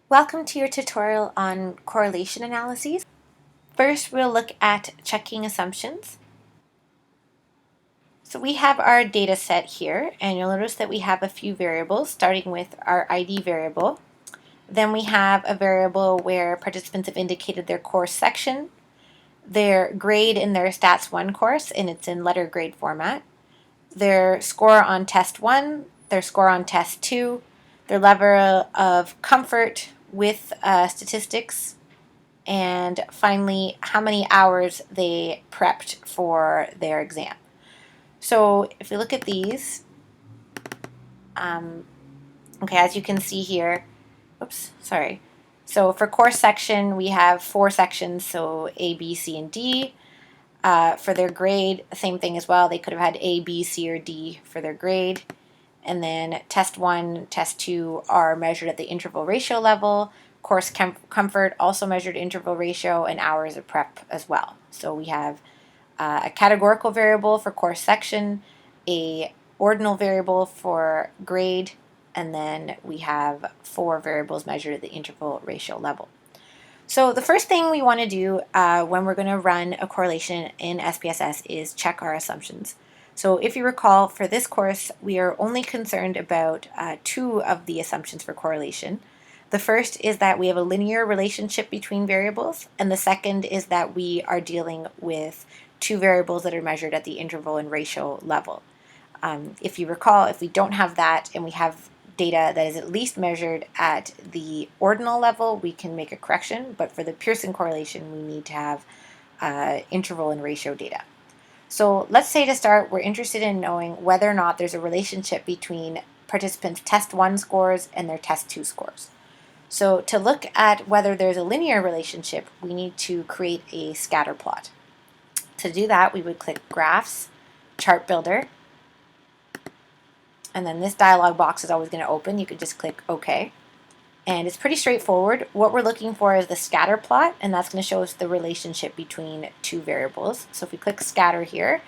Welcome to your tutorial on correlation analyses. First, we'll look at checking assumptions. So we have our data set here, and you'll notice that we have a few variables, starting with our ID variable. Then we have a variable where participants have indicated their course section, their grade in their Stats 1 course, and it's in letter grade format, their score on Test 1, their score on Test 2, their level of comfort with statistics, and finally, how many hours they prepped for their exam. So if we look at these, okay, as you can see here, So for course section, we have 4 sections, so A, B, C, and D. For their grade, same thing as well. They could have had A, B, C, or D for their grade. And then test 1, test 2 are measured at the interval ratio level. Course comfort also measured interval ratio, and hours of prep as well. So we have a categorical variable for course section, a ordinal variable for grade, and then we have 4 variables measured at the interval ratio level. So the first thing we want to do when we're going to run a correlation in SPSS is check our assumptions. So if you recall, for this course, we are only concerned about 2 of the assumptions for correlation. The first is that we have a linear relationship between variables, and the second is that we are dealing with 2 variables that are measured at the interval and ratio level. If you recall, if we don't have that and we have data that is at least measured at the ordinal level, we can make a correction, but for the Pearson correlation, we need to have interval and ratio data. So let's say to start, we're interested in knowing whether or not there's a relationship between participants' test 1 scores and their test 2 scores. So to look at whether there's a linear relationship, we need to create a scatter plot. To do that, we would click Graphs, Chart Builder, and then this dialog box is always going to open. You could just click OK. And it's pretty straightforward. What we're looking for is the scatter plot, and that's going to show us the relationship between 2 variables. So if we click Scatter here,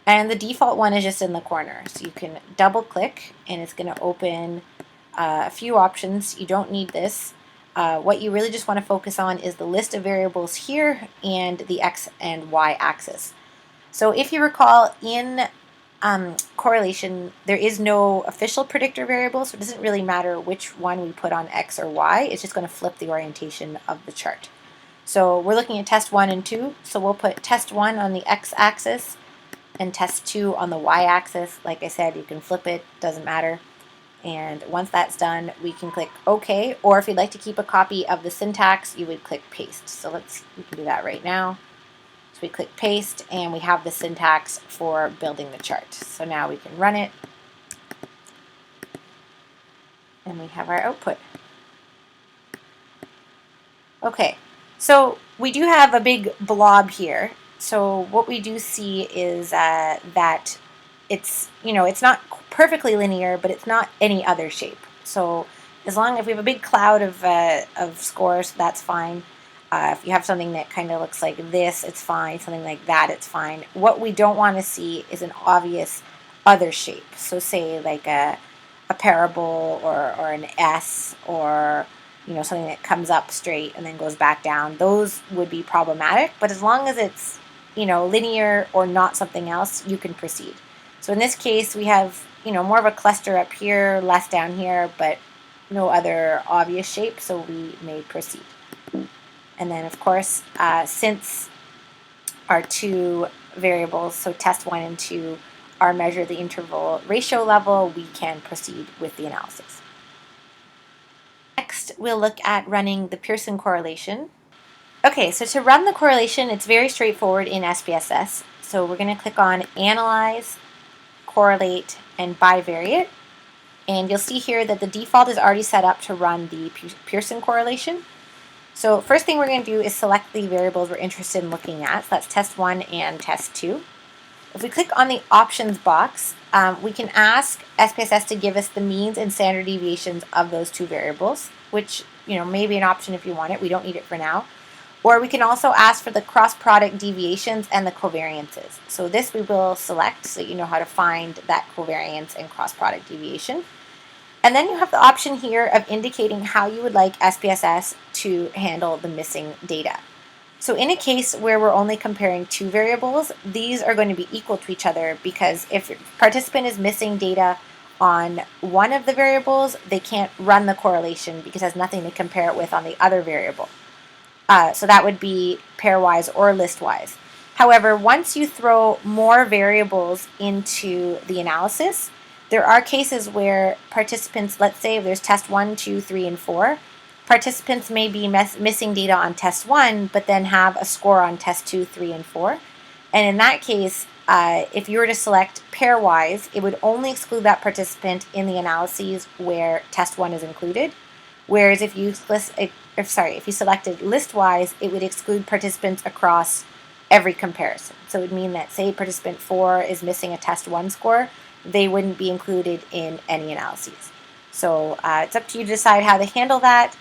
and the default one is just in the corner. So you can double click, and it's going to open a few options. You don't need this. What you really just want to focus on is the list of variables here and the X and Y axis. So if you recall, in correlation, there is no official predictor variable, so it doesn't really matter which one we put on X or Y. It's just going to flip the orientation of the chart. So we're looking at test 1 and 2, so we'll put test 1 on the X axis and test 2 on the Y axis. Like I said, you can flip it, doesn't matter. And once that's done, we can click OK, or if you'd like to keep a copy of the syntax, you would click Paste. So we can do that right now. We click Paste, and we have the syntax for building the chart. So now we can run it, and we have our output. Okay, so we do have a big blob here. So what we do see is that it's not perfectly linear, but it's not any other shape. So as long as we have a big cloud of scores, that's fine. If you have something that kind of looks like this, it's fine. Something like that, it's fine. What we don't want to see is an obvious other shape. So say like a parable or an S, or something that comes up straight and then goes back down. Those would be problematic. But as long as it's linear or not something else, you can proceed. So in this case, we have more of a cluster up here, less down here, but no other obvious shape, so we may proceed. And then, of course, since our 2 variables, so test 1 and 2, are measured at the interval ratio level, we can proceed with the analysis. Next, we'll look at running the Pearson correlation. Okay, so to run the correlation, it's very straightforward in SPSS. So we're going to click on Analyze, Correlate, and Bivariate. And you'll see here that the default is already set up to run the Pearson correlation. So first thing we're going to do is select the variables we're interested in looking at. So that's test 1 and test 2. If we click on the options box, we can ask SPSS to give us the means and standard deviations of those 2 variables, which may be an option if you want it. We don't need it for now. Or we can also ask for the cross-product deviations and the covariances. So this we will select so you know how to find that covariance and cross-product deviation. And then you have the option here of indicating how you would like SPSS to handle the missing data. So in a case where we're only comparing two variables, these are going to be equal to each other, because if a participant is missing data on one of the variables, they can't run the correlation because it has nothing to compare it with on the other variable. So that would be pairwise or listwise. However, once you throw more variables into the analysis, there are cases where participants, let's say if there's test 1, 2, 3, and 4, participants may be missing data on test 1, but then have a score on test 2, 3, and 4. And in that case, if you were to select pairwise, it would only exclude that participant in the analyses where test 1 is included. Whereas if you selected listwise, it would exclude participants across every comparison. So it would mean that, say, participant 4 is missing a test 1 score, they wouldn't be included in any analyses. So it's up to you to decide how to handle that.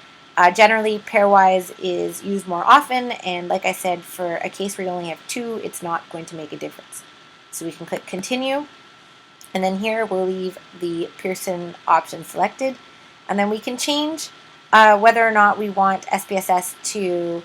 Generally, pairwise is used more often, and like I said, for a case where you only have two, it's not going to make a difference. So we can click continue, and then here we'll leave the Pearson option selected, and then we can change whether or not we want SPSS to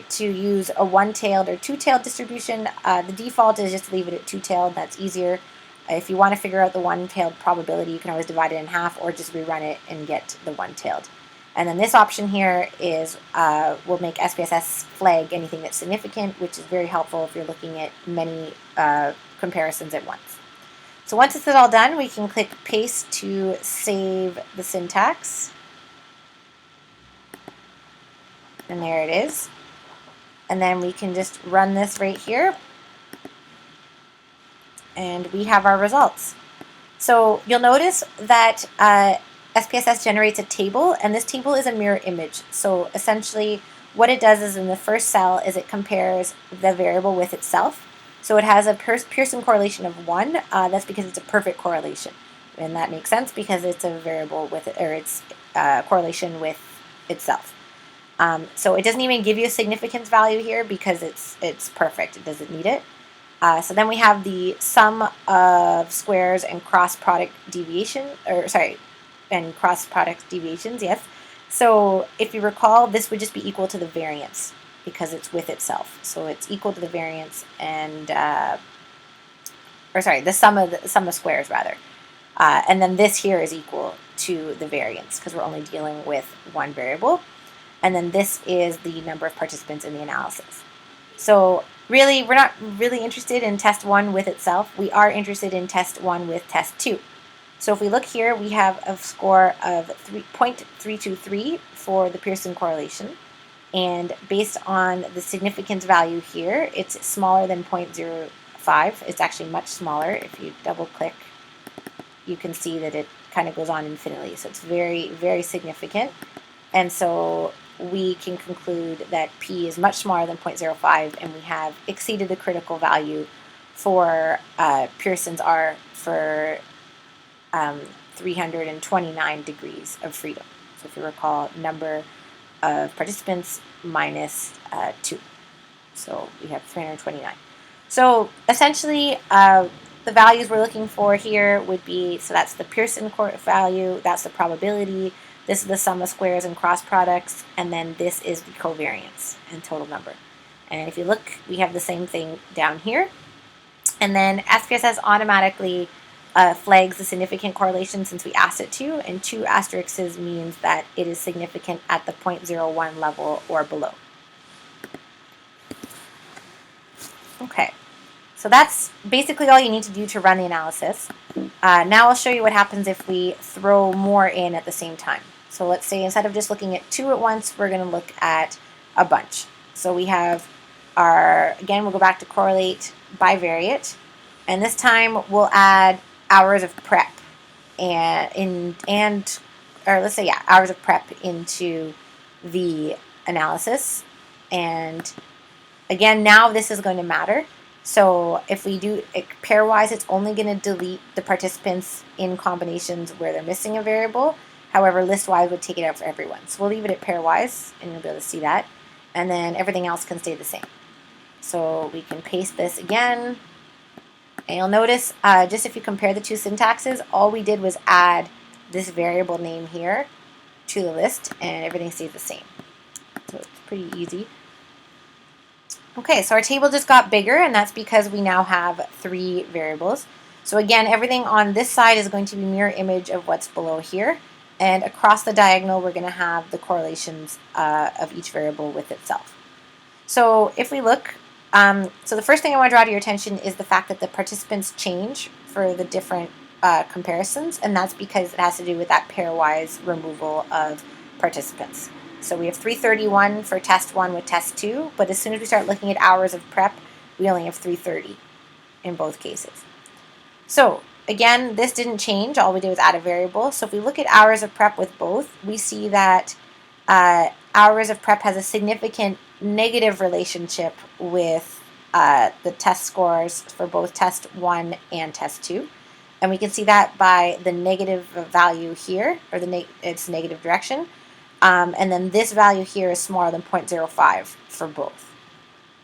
to use a one-tailed or two-tailed distribution. The default is just to leave it at two-tailed. That's easier. If you want to figure out the one-tailed probability, you can always divide it in half or just rerun it and get the one-tailed. And then this option here is will make SPSS flag anything that's significant, which is very helpful if you're looking at many comparisons at once. So once this is all done, we can click paste to save the syntax. And there it is. And then we can just run this right here. And we have our results. So you'll notice that SPSS generates a table, and this table is a mirror image. So essentially what it does is in the first cell is it compares the variable with itself. So it has a Pearson correlation of 1. That's because it's a perfect correlation. And that makes sense because it's a variable with it, or it's correlation with itself. So it doesn't even give you a significance value here because it's perfect. It doesn't need it. So then we have the sum of squares and cross product deviation, and cross product deviations, yes. So if you recall, this would just be equal to the variance because it's with itself. So it's equal to the variance and, the sum of squares rather. And then this here is equal to the variance because we're only dealing with one variable. And then this is the number of participants in the analysis. So really, we're not really interested in test 1 with itself. We are interested in test 1 with test 2. So if we look here, we have a score of 3.323 for the Pearson correlation. And based on the significance value here, it's smaller than 0.05. It's actually much smaller. If you double click, you can see that it kind of goes on infinitely. So it's very, very significant. And so we can conclude that P is much smaller than 0.05, and we have exceeded the critical value for Pearson's R for 329 degrees of freedom. So if you recall, number of participants minus 2. So we have 329. So essentially, the values we're looking for here would be, so that's the Pearson value, that's the probability, this is the sum of squares and cross products, and then this is the covariance and total number. And if you look, we have the same thing down here. And then SPSS automatically flags the significant correlation since we asked it to, and 2 asterisks means that it is significant at the 0.01 level or below. Okay, so that's basically all you need to do to run the analysis. Now I'll show you what happens if we throw more in at the same time. So let's say instead of just looking at 2 at once, we're going to look at a bunch. So we have again, we'll go back to correlate bivariate, and this time we'll add hours of prep hours of prep into the analysis. And again, now this is going to matter. So if we do it pairwise, it's only going to delete the participants in combinations where they're missing a variable. However, listwise would take it out for everyone. So we'll leave it at pairwise, and you'll be able to see that. And then everything else can stay the same. So we can paste this again, And you'll notice, just if you compare the two syntaxes, all we did was add this variable name here to the list, and everything stays the same. So it's pretty easy. Okay, so our table just got bigger, and that's because we now have 3 variables. So again, everything on this side is going to be mirror image of what's below here, and across the diagonal we're going to have the correlations of each variable with itself. So if we look, so the first thing I want to draw to your attention is the fact that the participants change for the different comparisons, and that's because it has to do with that pairwise removal of participants. So we have 331 for test 1 with test 2, but as soon as we start looking at hours of prep, we only have 330 in both cases. So again, this didn't change. All we did was add a variable. So if we look at hours of prep with both, we see that hours of prep has a significant negative relationship with the test scores for both test 1 and test 2. And we can see that by the negative value here, or its negative direction. And then this value here is smaller than 0.05 for both.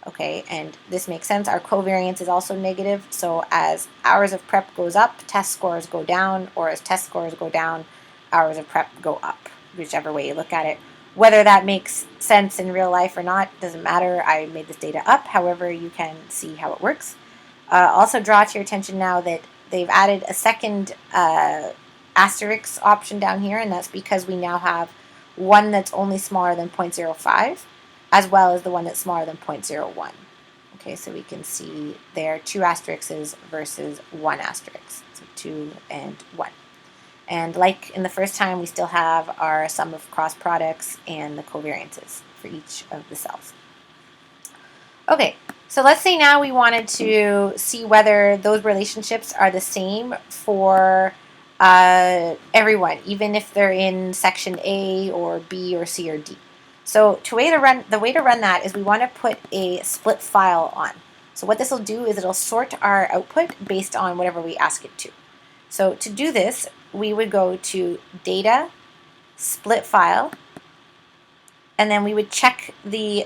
Okay, and this makes sense. Our covariance is also negative, so as hours of prep goes up, test scores go down, or as test scores go down, hours of prep go up, whichever way you look at it. Whether that makes sense in real life or not doesn't matter. I made this data up, however you can see how it works. Also draw to your attention now that they've added a second asterisk option down here, and that's because we now have one that's only smaller than 0.05, as well as the one that's smaller than 0.01. Okay, so we can see there 2 asterisks versus 1 asterisk, so 2 and 1. And like in the first time, we still have our sum of cross products and the covariances for each of the cells. Okay, so let's say now we wanted to see whether those relationships are the same for everyone, even if they're in section A or B or C or D. So the way to run that is we want to put a split file on. So what this will do is it'll sort our output based on whatever we ask it to. So to do this, we would go to Data, Split File, and then we would select the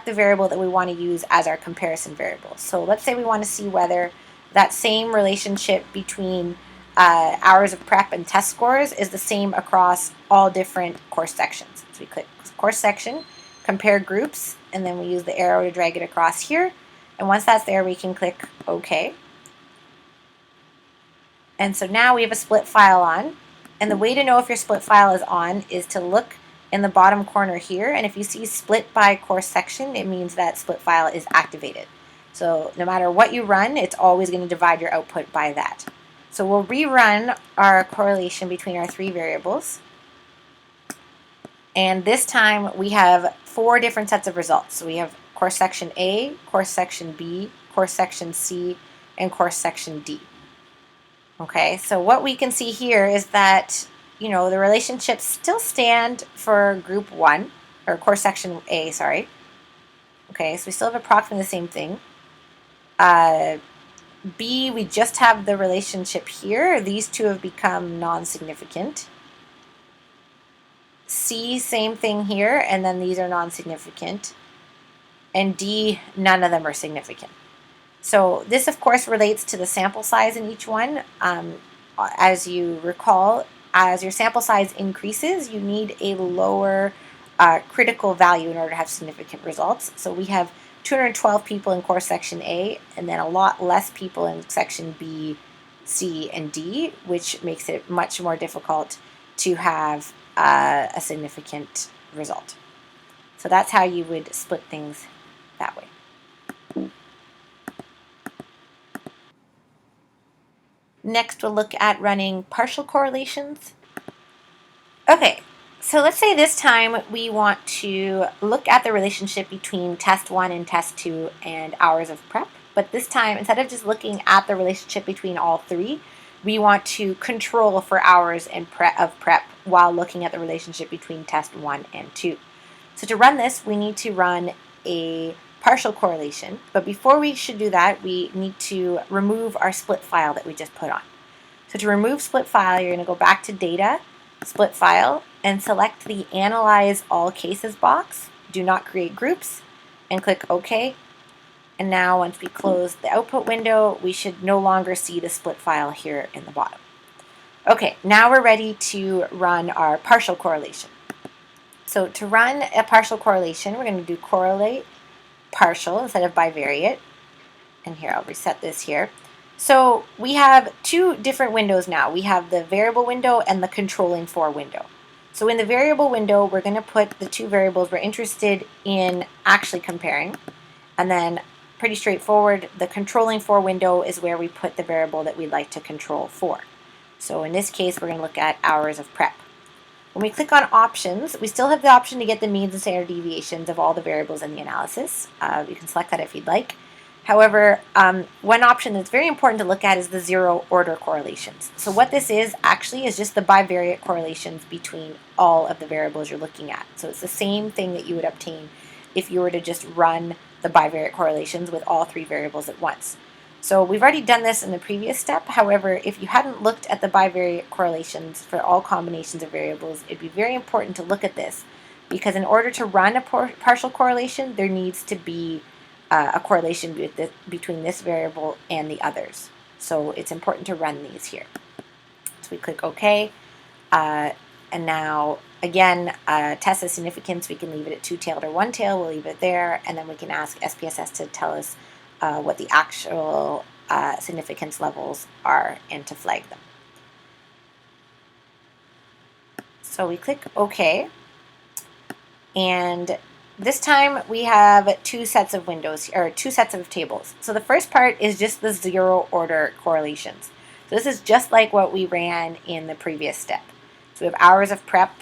variable that we want to use as our comparison variable. So let's say we want to see whether that same relationship between hours of prep and test scores is the same across all different course sections. So we click course section, compare groups, and then we use the arrow to drag it across here. And once that's there, we can click OK. And so now we have a split file on. And the way to know if your split file is on is to look in the bottom corner here. And if you see split by course section, it means that split file is activated. So no matter what you run, it's always going to divide your output by that. So we'll rerun our correlation between our 3 variables. And this time we have 4 different sets of results. So we have course section A, course section B, course section C, and course section D. Okay, so what we can see here is that, the relationships still stand for group 1, or course section A, sorry. Okay, so we still have approximately the same thing. B, we just have the relationship here. These 2 have become non-significant. C, same thing here, and then these are non-significant. And D, none of them are significant. So this, of course, relates to the sample size in each one. As you recall, as your sample size increases, you need a lower critical value in order to have significant results. So we have 212 people in course section A, and then a lot less people in section B, C, and D, which makes it much more difficult to have a significant result. So that's how you would split things that way. Next, we'll look at running partial correlations. Okay, so let's say this time we want to look at the relationship between test 1 and test 2 and hours of prep. But this time, instead of just looking at the relationship between all 3, we want to control for hours of prep while looking at the relationship between test 1 and 2. So to run this, we need to run a partial correlation, but before we should do that, we need to remove our split file that we just put on. So to remove split file, you're going to go back to Data, Split File, and select the Analyze All Cases box. Do not create groups, and click OK. And now once we close the output window, we should no longer see the split file here in the bottom. Okay, now we're ready to run our partial correlation. So to run a partial correlation, we're going to do correlate partial instead of bivariate. And here, I'll reset this here. So we have two different windows now. We have the variable window and the controlling for window. So in the variable window, we're going to put the two variables we're interested in actually comparing. And then pretty straightforward, the controlling for window is where we put the variable that we'd like to control for. So in this case, we're going to look at hours of prep. When we click on options, we still have the option to get the means and standard deviations of all the variables in the analysis. You can select that if you'd like. However, one option that's very important to look at is the zero order correlations. So what this is actually is just the bivariate correlations between all of the variables you're looking at. So it's the same thing that you would obtain if you were to just run the bivariate correlations with all three variables at once. So we've already done this in the previous step. However, if you hadn't looked at the bivariate correlations for all combinations of variables, it'd be very important to look at this, because in order to run a partial correlation, there needs to be a correlation between this variable and the others. So it's important to run these here. So we click OK. And now, again, test the significance. We can leave it at two-tailed or one-tailed. We'll leave it there. And then we can ask SPSS to tell us what the actual significance levels are and to flag them. So we click OK. And this time we have two sets of windows, or two sets of tables. So the first part is just the zero order correlations. So this is just like what we ran in the previous step. So we have hours of prep,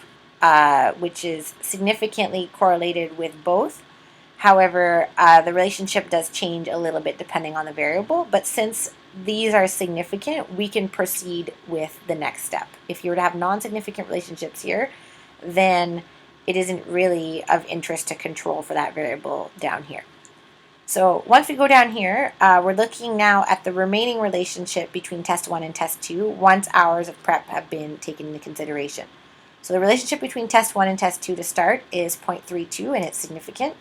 which is significantly correlated with both. However, the relationship does change a little bit depending on the variable, but since these are significant, we can proceed with the next step. If you were to have non-significant relationships here, then it isn't really of interest to control for that variable down here. So once we go down here, we're looking now at the remaining relationship between test 1 and test 2 once hours of prep have been taken into consideration. So the relationship between test 1 and test 2 to start is 0.32, and it's significant.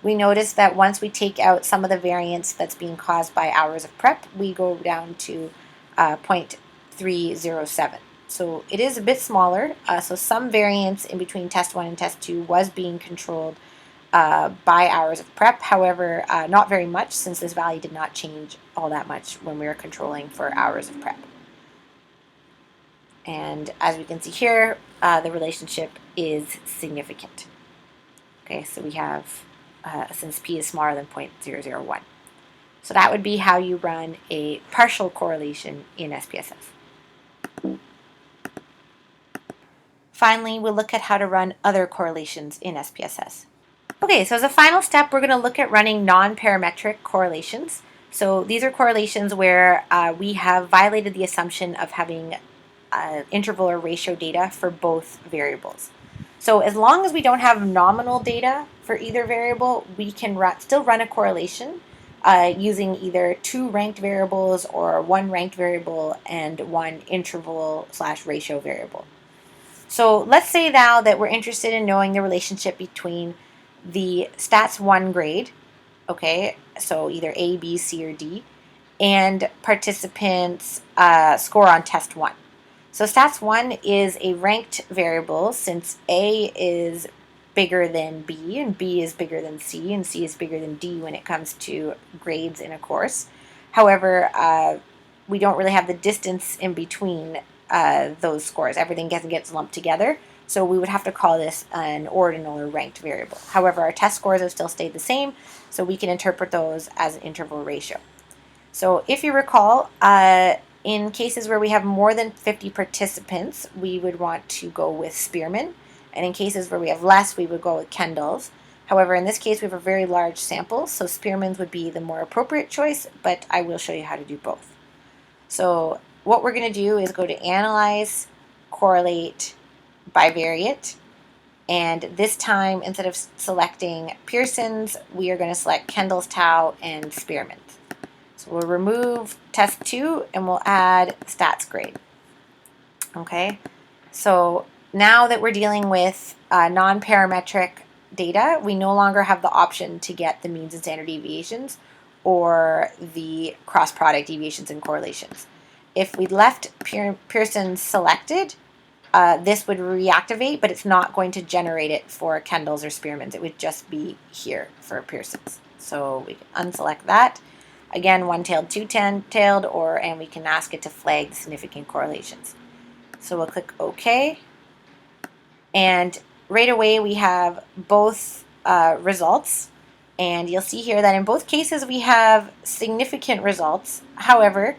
We notice that once we take out some of the variance that's being caused by hours of prep, we go down to 0.307. So it is a bit smaller. So some variance in between test 1 and test 2 was being controlled by hours of prep. However, not very much, since this value did not change all that much when we were controlling for hours of prep. And as we can see here, the relationship is significant. Okay, so we have, since p is smaller than 0.001. So that would be how you run a partial correlation in SPSS. Finally, we'll look at how to run other correlations in SPSS. Okay, so as a final step, we're going to look at running non-parametric correlations. So these are correlations where we have violated the assumption of having interval or ratio data for both variables. So as long as we don't have nominal data for either variable, we can still run a correlation using either two ranked variables or one ranked variable and one interval/ratio variable. So let's say now that we're interested in knowing the relationship between the stats 1 grade, okay, so either A, B, C, or D, and participants' score on test 1. So stats 1 is a ranked variable since A is bigger than B, and B is bigger than C, and C is bigger than D when it comes to grades in a course. However, we don't really have the distance in between those scores. Everything gets lumped together, so we would have to call this an ordinal or ranked variable. However, our test scores have still stayed the same, so we can interpret those as an interval ratio. So if you recall, in cases where we have more than 50 participants, we would want to go with Spearman, and in cases where we have less, we would go with Kendall's. However, in this case, we have a very large sample, so Spearman's would be the more appropriate choice, but I will show you how to do both. So what we're going to do is go to Analyze, Correlate, Bivariate, and this time, instead of selecting Pearson's, we are going to select Kendall's tau and Spearman's. So we'll remove test 2 and we'll add stats grade. Okay, so now that we're dealing with non-parametric data, we no longer have the option to get the means and standard deviations or the cross product deviations and correlations. If we left Pearson selected, this would reactivate, but it's not going to generate it for Kendall's or Spearman's. It would just be here for Pearson's. So we can unselect that. Again, one-tailed, two-tailed, and we can ask it to flag significant correlations. So we'll click OK. And right away we have both results. And you'll see here that in both cases we have significant results. However,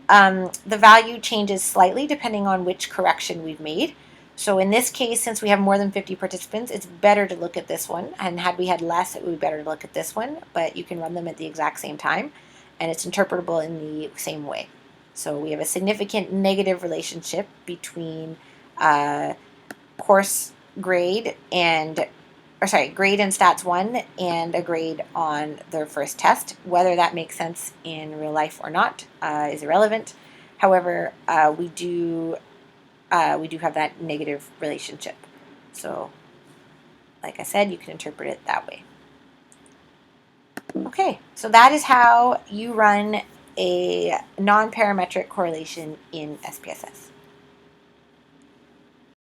the value changes slightly depending on which correction we've made. So in this case, since we have more than 50 participants, it's better to look at this one. And had we had less, it would be better to look at this one. But you can run them at the exact same time, and it's interpretable in the same way. So we have a significant negative relationship between course grade and grade in Stats 1 and a grade on their first test. Whether that makes sense in real life or not is irrelevant. However, we do have that negative relationship. So, like I said, you can interpret it that way. Okay, so that is how you run a non-parametric correlation in SPSS.